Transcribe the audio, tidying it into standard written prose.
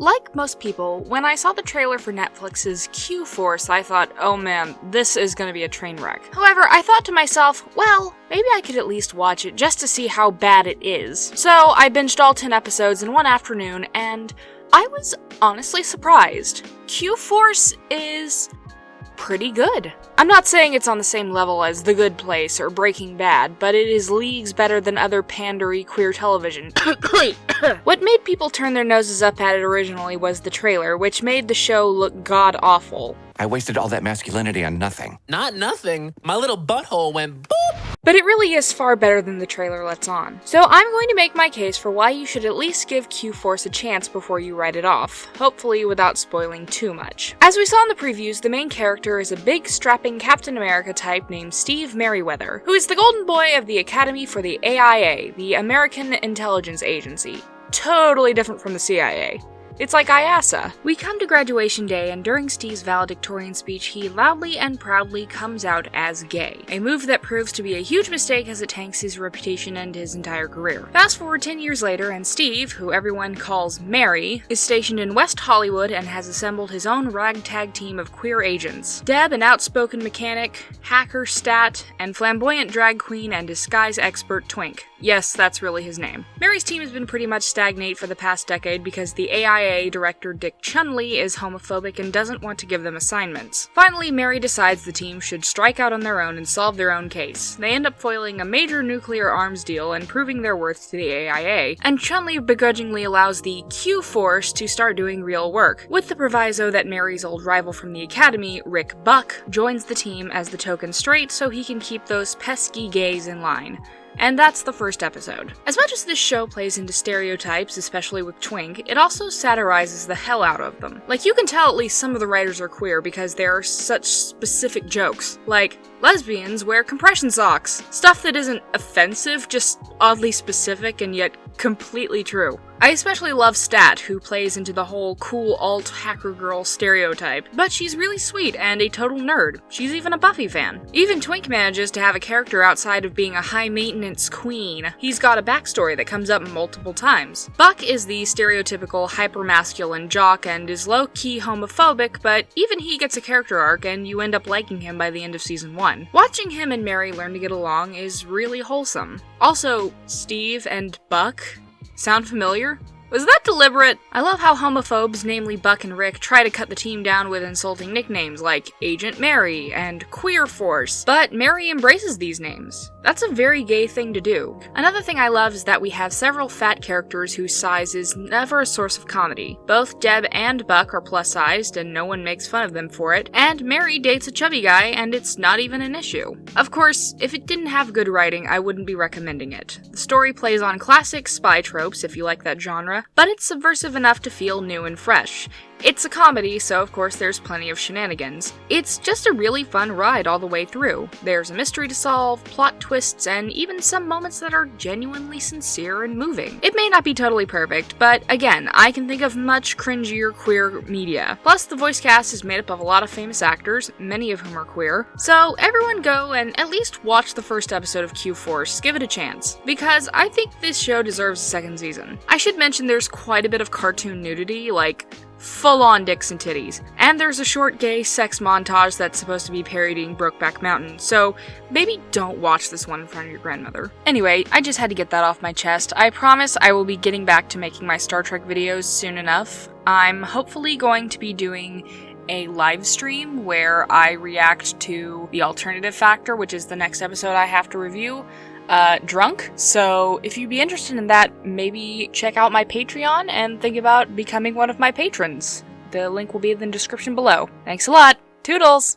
Like most people, when I saw the trailer for Netflix's qforce, I thought, oh man, this is gonna be a train wreck. However, I thought to myself, well, maybe I could at least watch it just to see how bad it is. So I binged all 10 episodes in one afternoon, and I was honestly surprised. qforce is pretty good. I'm not saying it's on the same level as The Good Place or Breaking Bad, but it is leagues better than other pandery queer television. What made people turn their noses up at it originally was the trailer, which made the show look god-awful. I wasted all that masculinity on nothing. Not nothing. My little butthole went boop. But it really is far better than the trailer lets on. So I'm going to make my case for why you should at least give qforce a chance before you write it off, hopefully without spoiling too much. As we saw in the previews, the main character is a big, strapping Captain America type named Steve Merriweather, who is the golden boy of the Academy for the AIA, the American Intelligence Agency. Totally different from the CIA. It's like IASA. We come to graduation day, and during Steve's valedictorian speech, he loudly and proudly comes out as gay. A move that proves to be a huge mistake as it tanks his reputation and his entire career. Fast forward 10 years later, and Steve, who everyone calls Mary, is stationed in West Hollywood and has assembled his own ragtag team of queer agents. Deb, an outspoken mechanic, hacker stat, and flamboyant drag queen and disguise expert Twink. Yes, that's really his name. Mary's team has been pretty much stagnate for the past decade because the AIA director Dick Chunley is homophobic and doesn't want to give them assignments. Finally, Mary decides the team should strike out on their own and solve their own case. They end up foiling a major nuclear arms deal and proving their worth to the AIA, and Chunley begrudgingly allows the qforce to start doing real work, with the proviso that Mary's old rival from the Academy, Rick Buck, joins the team as the token straight so he can keep those pesky gays in line. And that's the first episode. As much as this show plays into stereotypes, especially with Twink, it also satirizes the hell out of them. Like, you can tell at least some of the writers are queer because there are such specific jokes. Like, lesbians wear compression socks. Stuff that isn't offensive, just oddly specific and yet completely true. I especially love Stat, who plays into the whole cool alt hacker girl stereotype, but she's really sweet and a total nerd. She's even a Buffy fan. Even Twink manages to have a character outside of being a high-maintenance queen. He's got a backstory that comes up multiple times. Buck is the stereotypical hyper-masculine jock and is low-key homophobic, but even he gets a character arc and you end up liking him by the end of season 1. Watching him and Mary learn to get along is really wholesome. Also, Steve and Buck sound familiar? Was that deliberate? I love how homophobes, namely Buck and Rick, try to cut the team down with insulting nicknames like Agent Mary and qforce, but Mary embraces these names. That's a very gay thing to do. Another thing I love is that we have several fat characters whose size is never a source of comedy. Both Deb and Buck are plus-sized, and no one makes fun of them for it, and Mary dates a chubby guy, and it's not even an issue. Of course, if it didn't have good writing, I wouldn't be recommending it. The story plays on classic spy tropes, if you like that genre, but it's subversive enough to feel new and fresh. It's a comedy, so of course there's plenty of shenanigans. It's just a really fun ride all the way through. There's a mystery to solve, plot twists, and even some moments that are genuinely sincere and moving. It may not be totally perfect, but again, I can think of much cringier queer media. Plus, the voice cast is made up of a lot of famous actors, many of whom are queer. So everyone go and at least watch the first episode of qforce, give it a chance, because I think this show deserves a second season. I should mention there's quite a bit of cartoon nudity, like full-on dicks and titties. And there's a short gay sex montage that's supposed to be parodying Brokeback Mountain, so maybe don't watch this one in front of your grandmother. Anyway, I just had to get that off my chest. I promise I will be getting back to making my Star Trek videos soon enough. I'm hopefully going to be doing a live stream where I react to The Alternative Factor, which is the next episode I have to review, drunk. So if you'd be interested in that, maybe check out my Patreon and think about becoming one of my patrons. The link will be in the description below. Thanks a lot. Toodles!